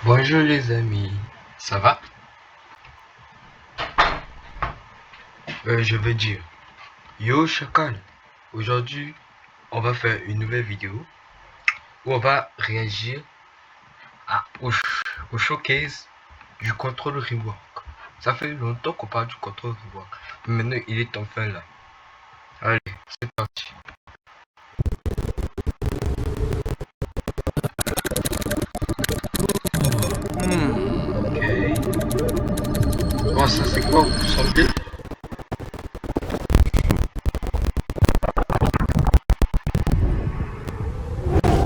Bonjour les amis, ça va? Je veux dire, yo chacal, aujourd'hui on va faire une nouvelle vidéo où on va réagir au showcase du contrôle rework. Ça fait longtemps qu'on parle du contrôle rework, mais maintenant il est enfin là. Allez, c'est parti. Ok. Bon, ça c'est quoi, vous semblez?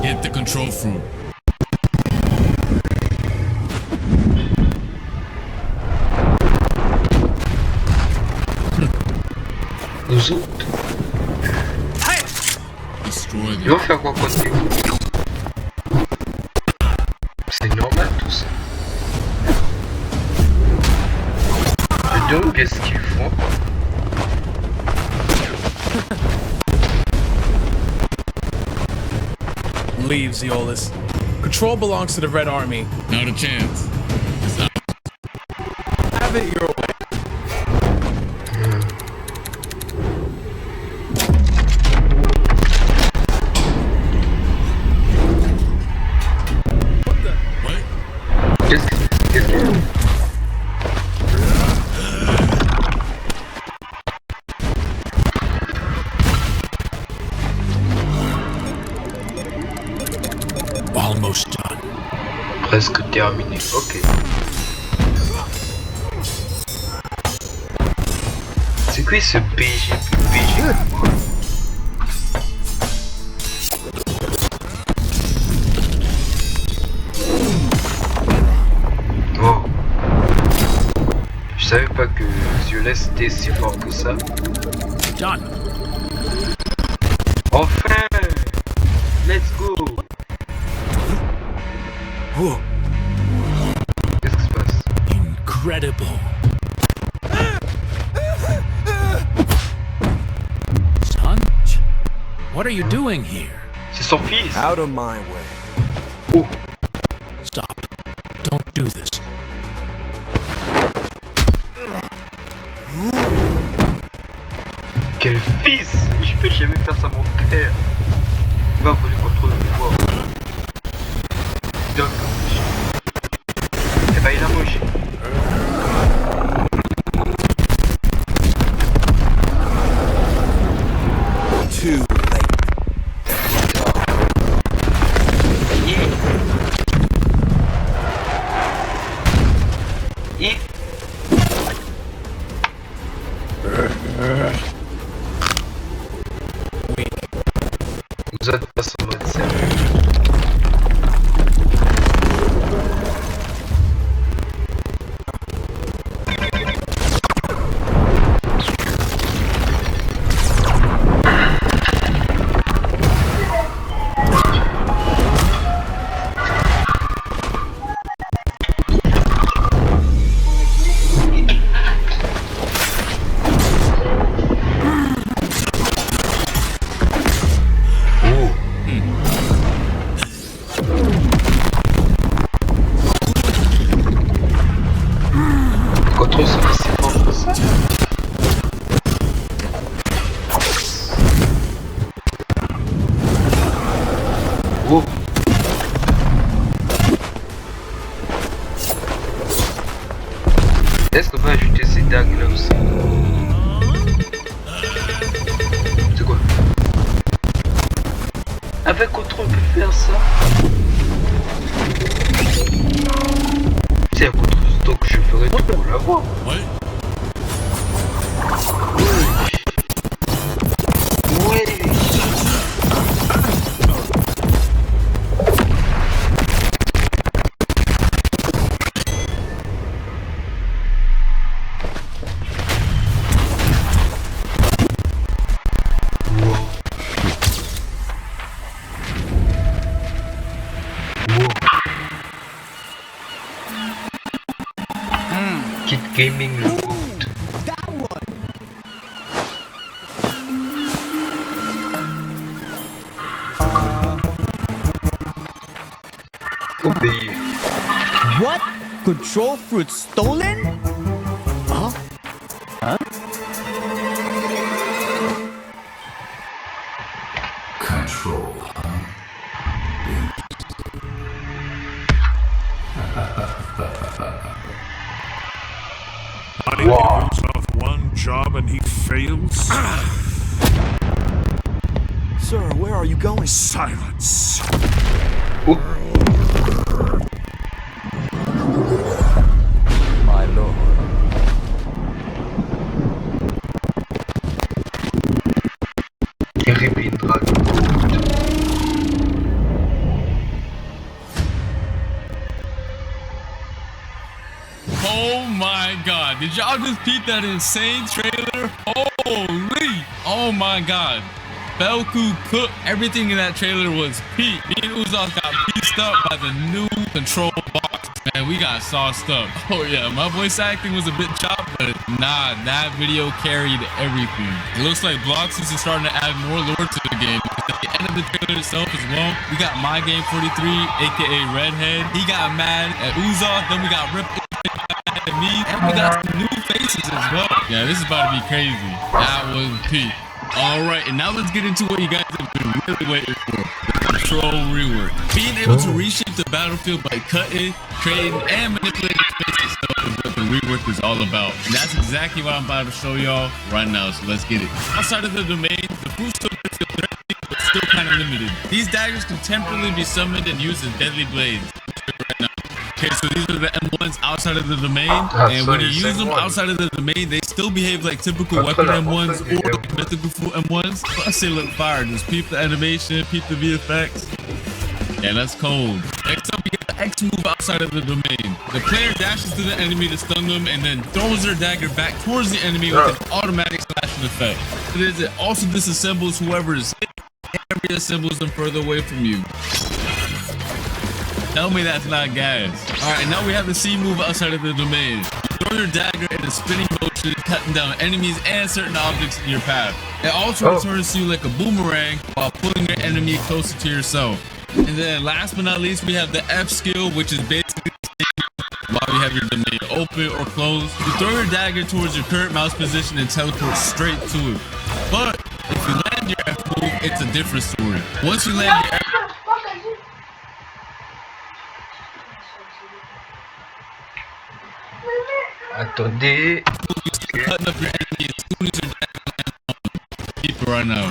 Get the control fruit. Nous autres, Destroy ils them. vont faire quoi côté? C'est normal tout ça. Et donc, qu'est-ce qu'ils font? Leave, Zeolus. Control belongs to the Red Army. Not a chance. Have it your way. What? Qu'est-ce qu'ils font? Almost done. Presque terminé, ok. C'est quoi ce BG plus BG? Oh. Je savais pas que Violette était si fort que ça. Done. Enfin! Let's go! Whoa. Qu'est-ce qui se passe? Incredible. Son? What are you doing here? C'est son fils! Out of my way. Oh! Stop. Don't do this. Quel fils! Je peux jamais faire ça à mon père! Il va voler contre le pouvoir. D'accord. Eh ben il a mangé. Too late. Et vous êtes pas en mode sérieux. Contrôle c'est assez fort pour ça. Oh. Est-ce qu'on va ajouter ces dagues là aussi? C'est quoi? Avec contrôle on peut faire ça. C'est un contre stock, je ferai tout pour l'avoir. What? Ouais. Kit Gaming le goat. Faut payer. Control fruit stolen? Huh? Huh? Control, Buddy pulls off one job and he fails. Sir, where are you going? Silence. My lord. Oh my god. Did y'all just peep that insane trailer? Holy. Oh my god. Belku cooked. Everything in that trailer was peak. Me and Uzak got pieced up by the new control box. Man, we got sauced up. Oh yeah, my voice acting was a bit chopped, but nah, that video carried everything. It looks like Blox Fruits is starting to add more lore to the game. At the end of the trailer itself as well, we got My Game 43, aka Redhead. He got mad at Uzak. Then we got Rip at me, and we got some new faces as well. Yeah, this is about to be crazy. That was peak. All right, and now let's get into what you guys have been really waiting for. The control rework. Being able to reshape the battlefield by cutting, creating, and manipulating space itself is what the rework is all about. And that's exactly what I'm about to show y'all right now, so let's get it. Outside of the domain, the fruits still feel threatening, but still kind of limited. These daggers can temporarily be summoned and used as deadly blades. Okay, so these are the M1s outside of the domain, and when you use them outside of the domain, they still behave like typical weapon M1s or like mythical fruit M1s. Plus they look fire. Just peep the animation, peep the VFX. Yeah, that's cold. Next up, we get the X move outside of the domain. The player dashes to the enemy to stun them and then throws their dagger back towards the enemy with an automatic slashing effect. It also disassembles whoever is hit and reassembles them further away from you. Tell me that's not gas. Alright, now we have the C move outside of the domain. You throw your dagger in a spinning motion, cutting down enemies and certain objects in your path. It also returns to you like a boomerang while pulling your enemy closer to yourself. And then last but not least, we have the F skill, which is basically while you have your domain open or closed. You throw your dagger towards your current mouse position and teleport straight to it. But if you land your F move, it's a different story. Once you land your F Attendez. cutting up your enemy as soon as your dagger lands on. Keep it right now.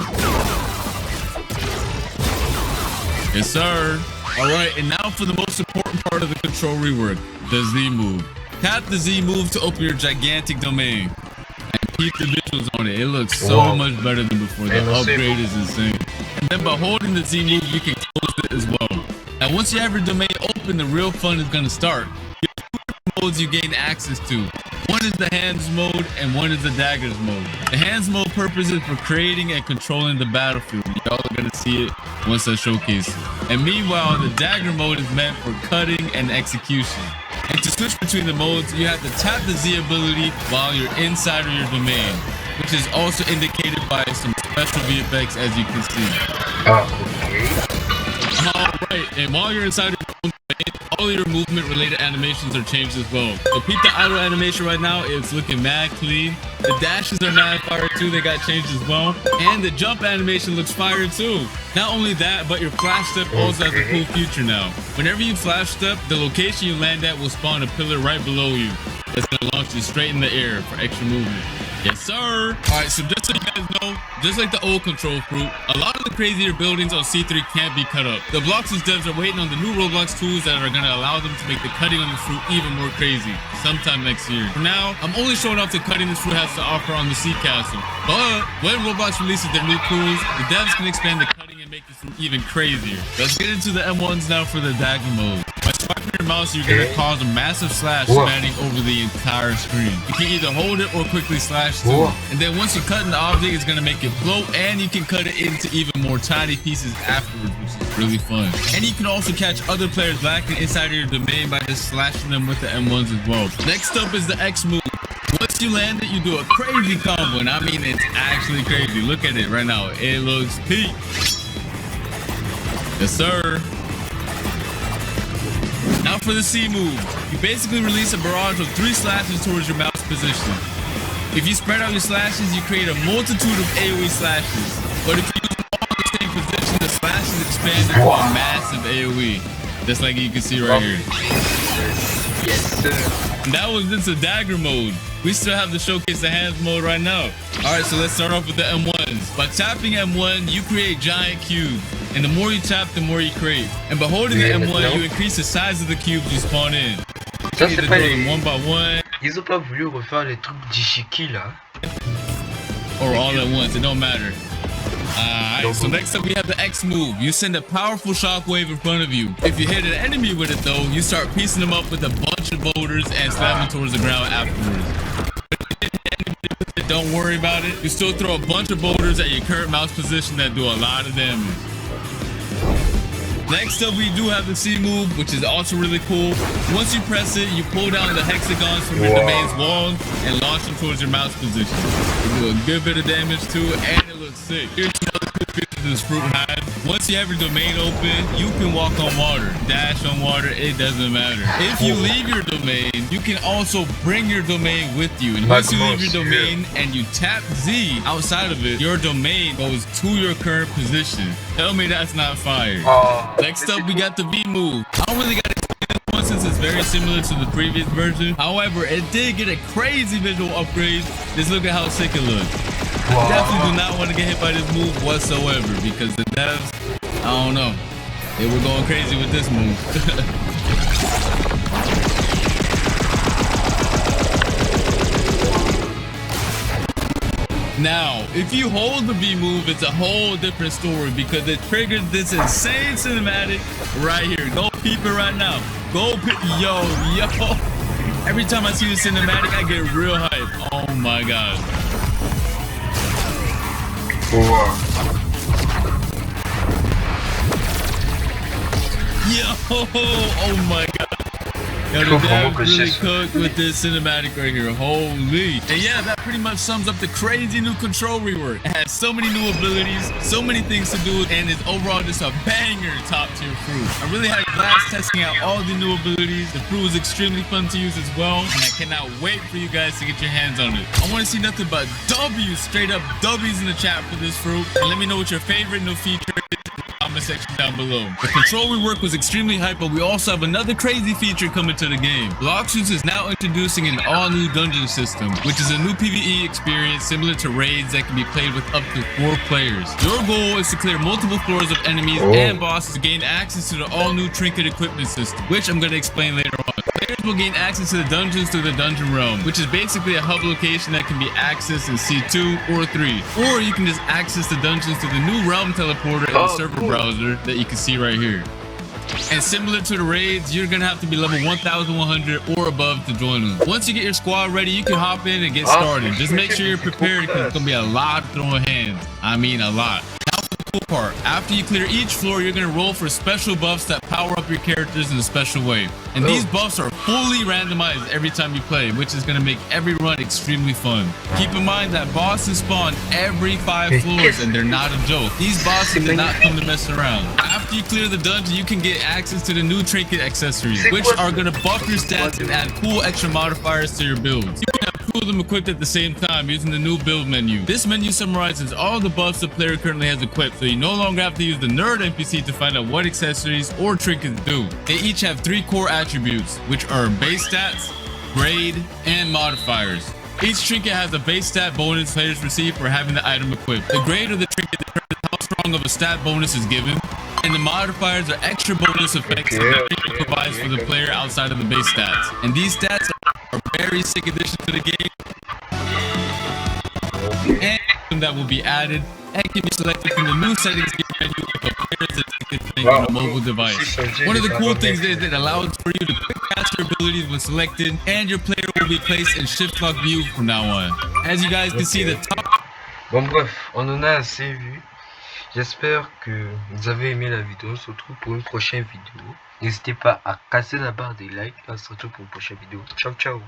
Yes, sir. Alright, and now for the most important part of the control rework, the Z move. Tap the Z move to open your gigantic domain. And keep the visuals on it. It looks so much better than before. The upgrade is insane. And then by holding the Z move, you can close it as well. And once you have your domain open, the real fun is gonna start. Modes you gain access to. One is the hands mode and one is the daggers mode. The hands mode purpose is for creating and controlling the battlefield. Y'all are gonna see it once I showcase it. And meanwhile, the dagger mode is meant for cutting and execution. And to switch between the modes, you have to tap the Z ability while you're inside of your domain, which is also indicated by some special VFX as you can see. Alright, and while you're inside your own domain, all your movement related animations are changed as well. So peep the idle animation right now, it's looking mad clean. The dashes are mad fire too, they got changed as well. And the jump animation looks fire too. Not only that, but your flash step also has a cool feature now. Whenever you flash step, the location you land at will spawn a pillar right below you. That's gonna launch you straight in the air for extra movement. Yes, sir. Alright, so just so you guys know, just like the old control fruit, a lot of the crazier buildings on C3 can't be cut up. The Blox Fruits devs are waiting on the new Roblox tools that are gonna allow them to make the cutting on the fruit even more crazy, sometime next year. For now, I'm only showing off the cutting this fruit has to offer on the Sea Castle. But when Roblox releases their new tools, the devs can expand the cutting and make this fruit even crazier. Let's get into the M1s now for the dagger mode. By swiping your mouse, you're gonna cause a massive slash spanning over the entire screen. You can either hold it or quickly slash too. And then once you cut an object, it's gonna make it float, and you can cut it into even more tiny pieces afterwards, which is really fun. And you can also catch other players lacking inside of your domain by just slashing them with the M1s as well. Next up is the X move. Once you land it, you do a crazy combo, and I mean it's actually crazy. Look at it right now. It looks peak. Yes, sir. Now for the C move. You basically release a barrage of 3 slashes towards your mouse position. If you spread out your slashes, you create a multitude of AoE slashes. But if you use them all in the same position, the slashes expand into a massive AoE. Just like you can see right here. Yes, sir. And that was just a dagger mode. We still have to showcase the hands mode right now. Alright, so let's start off with the M1s. By tapping M1, you create giant cubes. And the more you tap, the more you create. And by holding the M1, you increase the size of the cubes you spawn in. Ça, c'est pas les... One by one. Ils ont pas voulu refaire les trucs d'Ishiki là. Or all at once, it don't matter. Alright, so next up we have the X move. You send a powerful shockwave in front of you. If you hit an enemy with it though, you start piecing them up with a bunch of boulders and slam them towards the ground afterwards. But if you hit an enemy with it, don't worry about it. You still throw a bunch of boulders at your current mouse position that do a lot of damage. Next up, we do have the C move, which is also really cool. Once you press it, you pull down the hexagons from your domain's wall and launch them towards your mouse position. You do a good bit of damage too, and it looks sick. Here's another cool feature this fruit has. Once you have your domain open, you can walk on water, dash on water, it doesn't matter. If you leave your domain, you can also bring your domain with you. And once you leave your domain and you tap Z outside of it, your domain goes to your current position. Tell me that's not fire. Next up, we got the V move. I don't really got to explain this one since it's very similar to the previous version. However, it did get a crazy visual upgrade. Just look at how sick it looks. I definitely do not want to get hit by this move whatsoever because the devs, I don't know, they were going crazy with this move. Now, if you hold the V move, it's a whole different story because it triggers this insane cinematic right here. Go peep it right now. Go peep. Yo. Every time I see the cinematic, I get real hype. Oh my god. Yo. Oh my god. Yo, the devs really cooked with this cinematic right here. Holy. And yeah, that pretty much sums up the crazy new control rework. It has so many new abilities, so many things to do, and it's overall just a banger top tier fruit. I really had a blast testing out all the new abilities. The fruit was extremely fun to use as well, and I cannot wait for you guys to get your hands on it. I want to see nothing but W's, straight up W's in the chat for this fruit. And let me know what your favorite new feature is. Comment section down below. The control rework was extremely hype, but we also have another crazy feature coming to the game. Blox Fruits is now introducing an all-new dungeon system, which is a new PvE experience similar to raids that can be played with up to 4 players. Your goal is to clear multiple floors of enemies and bosses to gain access to the all-new trinket equipment system, which I'm going to explain later on. Players will gain access to the dungeons through the dungeon realm, which is basically a hub location that can be accessed in C2 or 3. Or you can just access the dungeons through the new realm teleporter in the server browser that you can see right here. And similar to the raids, you're gonna have to be level 1100 or above to join them. Once you get your squad ready, you can hop in and get started. Just make sure you're prepared because it's gonna be a lot of throwing hands. I mean a lot. Now for the cool part. After you clear each floor, you're gonna roll for special buffs that power up your characters in a special way. And these buffs are fully randomized every time you play, which is gonna make every run extremely fun. Keep in mind that bosses spawn every 5 floors and they're not a joke. These bosses did not come to mess around. After you clear the dungeon, you can get access to the new trinket accessories, which are gonna buff your stats and add cool extra modifiers to your builds. You can have 2 of them equipped at the same time using the new build menu. This menu summarizes all the buffs the player currently has equipped, so you no longer have to use the nerd NPC to find out what accessories or trinkets do. They each have 3 core attributes, which are base stats, grade, and modifiers. Each trinket has a base stat bonus players receive for having the item equipped. The grade of the trinket determines how strong of a stat bonus is given, and the modifiers are extra bonus effects that the trinket provides for the player outside of the base stats. And these stats are a very sick addition to the game, and that will be added and can be selected from the new settings menu if a player is detected on a mobile device. One of the cool things is that it allows for you to quick cast your abilities when selected, and your player will be placed in shift lock view from now on. As you guys can see, the top. Bon bref, on en a assez vu. J'espère que vous avez aimé la vidéo. On se retrouve pour une prochaine vidéo. N'hésitez pas à casser la barre des likes. On se retrouve pour une prochaine vidéo. Ciao ciao.